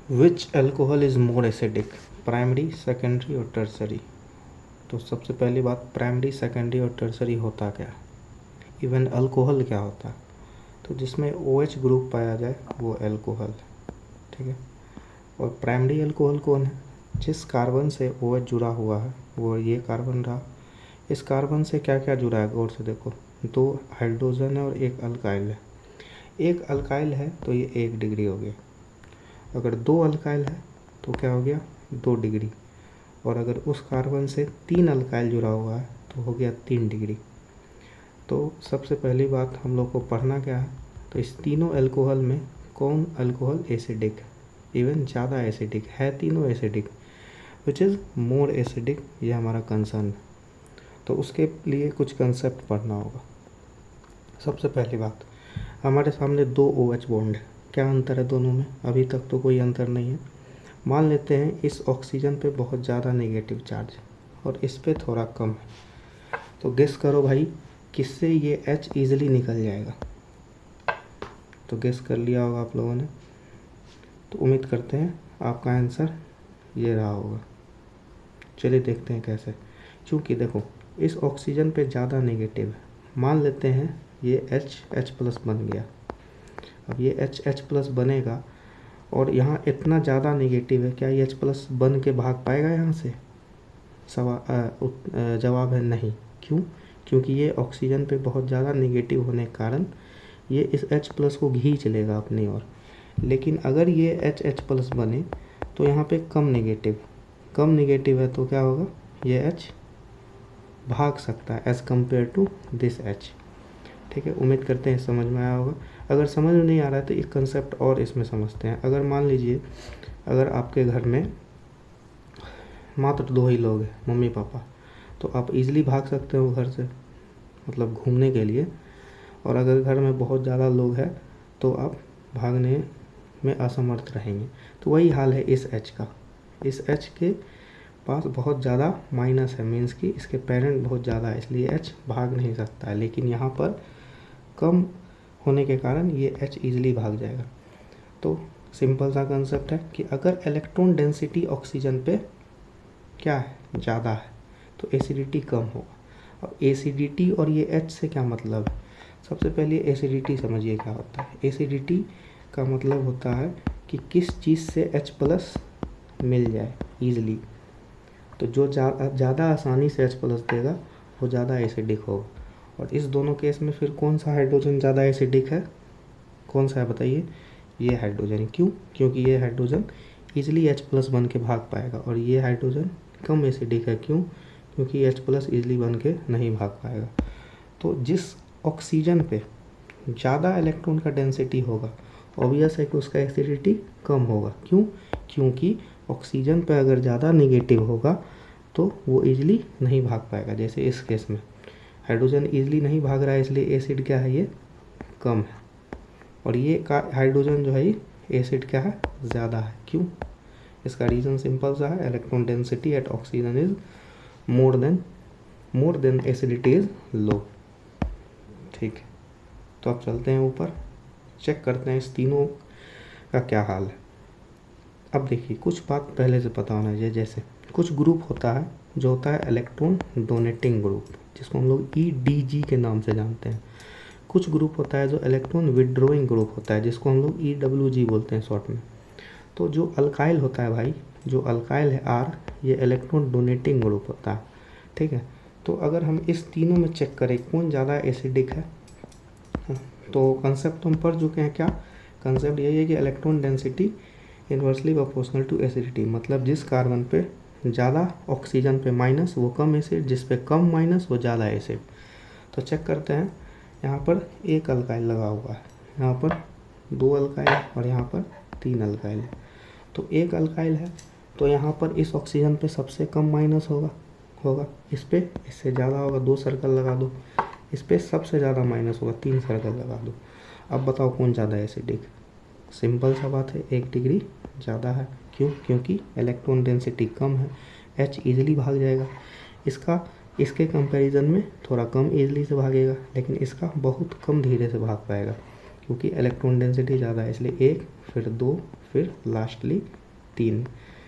Which alcohol is more acidic, primary, secondary और tertiary. तो सबसे पहली बात, प्राइमरी, सेकेंडरी और टर्सरी होता क्या, इवन अल्कोहल क्या होता है। तो जिसमें OH ग्रुप पाया जाए वो अल्कोहल, ठीक है। और प्राइमरी अल्कोहल कौन है, जिस कार्बन से OH जुड़ा हुआ है वो ये कार्बन रहा। इस कार्बन से क्या क्या जुड़ा है, गौर से देखो, 2 हाइड्रोजन है और 1 अल्काइल है। 1 अल्काइल है तो ये 1 डिग्री हो गया। अगर 2 अल्काइल है तो क्या हो गया, 2 डिग्री। और अगर उस कार्बन से 3 अल्काइल जुड़ा हुआ है तो हो गया 3 डिग्री। तो सबसे पहली बात हम लोग को पढ़ना क्या है, तो इस तीनों अल्कोहल में कौन अल्कोहल एसिडिक है, इवन ज़्यादा एसिडिक है, तीनों acidic, which is more acidic, ये हमारा कंसर्न है। तो उसके लिए कुछ कंसेप्ट पढ़ना होगा। सबसे पहली बात, हमारे सामने 2 OH बॉन्ड है, क्या अंतर है दोनों में, अभी तक तो कोई अंतर नहीं है। मान लेते हैं इस ऑक्सीजन पे बहुत ज़्यादा नेगेटिव चार्ज है और इस पे थोड़ा कम है। तो गेस करो भाई, किससे ये H ईजिली निकल जाएगा। तो गेस कर लिया होगा आप लोगों ने, तो उम्मीद करते हैं आपका आंसर ये रहा होगा। चलिए देखते हैं कैसे। क्योंकि देखो इस ऑक्सीजन पे ज़्यादा नेगेटिव है, मान लेते हैं ये H+ बन गया। अब ये H+ बनेगा और यहाँ इतना ज़्यादा नेगेटिव है, क्या ये H+ बन के भाग पाएगा यहाँ से, जवाब है नहीं। क्यों, क्योंकि ये ऑक्सीजन पे बहुत ज़्यादा नेगेटिव होने के कारण ये इस H+ को खींच लेगा अपनी ओर। लेकिन अगर ये H+ बने तो यहाँ पे कम नेगेटिव है, तो क्या होगा, ये H भाग सकता है as compare to this H। ठीक है, उम्मीद करते हैं समझ में आया होगा। अगर समझ में नहीं आ रहा है तो एक कंसेप्ट और इसमें समझते हैं। अगर मान लीजिए अगर आपके घर में मात्र 2 ही लोग हैं, मम्मी पापा, तो आप इजीली भाग सकते हो घर से, मतलब घूमने के लिए। और अगर घर में बहुत ज़्यादा लोग हैं तो आप भागने में असमर्थ रहेंगे। तो वही हाल है इस H का। इस H के पास बहुत ज़्यादा माइनस है, मीन्स कि इसके पेरेंट बहुत ज़्यादा है, इसलिए H भाग नहीं सकता है। लेकिन यहाँ पर कम होने के कारण ये H ईजिली भाग जाएगा। तो सिंपल सा कंसेप्ट है कि अगर इलेक्ट्रॉन डेंसिटी ऑक्सीजन पे क्या है, ज़्यादा है, तो एसिडिटी कम होगा। अब एसिडिटी और ये H से क्या मतलब है, सबसे पहले एसिडिटी समझिए क्या होता है। एसिडिटी का मतलब होता है कि किस चीज़ से H+ मिल जाए ईजिली। तो जो ज़्यादा आसानी से H+ देगा वो ज़्यादा एसिडिक होगा। और इस दोनों केस में फिर कौन सा हाइड्रोजन ज़्यादा एसिडिक है, कौन सा है बताइए, ये हाइड्रोजन। क्यों, क्योंकि ये हाइड्रोजन ईजिली H+ बन के भाग पाएगा और ये हाइड्रोजन कम एसिडिक है। क्यों, क्योंकि H+ ईजिली बन के नहीं भाग पाएगा। तो जिस ऑक्सीजन पे ज़्यादा इलेक्ट्रॉन का डेंसिटी होगा, ऑब्वियस है कि उसका एसिडिटी कम होगा। क्यों, क्योंकि ऑक्सीजन पे अगर ज़्यादा नेगेटिव होगा तो वो ईजिली नहीं भाग पाएगा। जैसे इस केस में हाइड्रोजन ईजिली नहीं भाग रहा है, इसलिए एसिड क्या है, ये कम है। और ये का हाइड्रोजन जो है ये एसिड क्या है, ज़्यादा है। क्यों, इसका रीज़न सिंपल सा है, electron density at oxygen is more than acidity is low. ठीक है, तो अब चलते हैं ऊपर, चेक करते हैं इस तीनों का क्या हाल है। अब देखिए कुछ बात पहले से पता होना चाहिए। जैसे कुछ ग्रुप होता है जो होता है इलेक्ट्रॉन डोनेटिंग ग्रुप, जिसको हम लोग EDG के नाम से जानते हैं। कुछ ग्रुप होता है जो इलेक्ट्रॉन विड्रोइंग ग्रुप होता है, जिसको हम लोग EWG बोलते हैं शॉर्ट में। तो जो अल्काइल होता है भाई, जो अल्काइल है R, ये इलेक्ट्रॉन डोनेटिंग ग्रुप होता है। ठीक है, तो अगर हम इस तीनों में चेक करें कौन ज़्यादा एसिडिक है, तो कंसेप्ट तो हम पढ़ चुके हैं। क्या कंसेप्ट, यही है कि electron density inversely proportional to acidity, मतलब जिस कार्बन पे ज़्यादा ऑक्सीजन पे माइनस वो कम एसिड, जिस पे कम माइनस वो ज़्यादा एसिड। तो चेक करते हैं, यहाँ पर 1 अल्काइल लगा हुआ है, यहाँ पर 2 अल्काइल और यहाँ पर 3 अल्काइल है। तो 1 अल्काइल है तो यहाँ पर इस ऑक्सीजन पे सबसे कम माइनस होगा, इस पे इससे ज़्यादा होगा, 2 सर्कल लगा दो। इस पे सबसे ज़्यादा माइनस होगा, 3 सर्कल लगा दो। अब बताओ कौन ज़्यादा एसिडिक, सिंपल सा बात है, 1 डिग्री ज़्यादा है। क्यों, क्योंकि इलेक्ट्रॉन डेंसिटी कम है, H ईजिली भाग जाएगा। इसके कंपैरिजन में थोड़ा कम ईजिली से भागेगा, लेकिन इसका बहुत कम धीरे से भाग पाएगा। क्योंकि इलेक्ट्रॉन डेंसिटी ज़्यादा है, इसलिए 1 फिर 2 फिर लास्टली 3।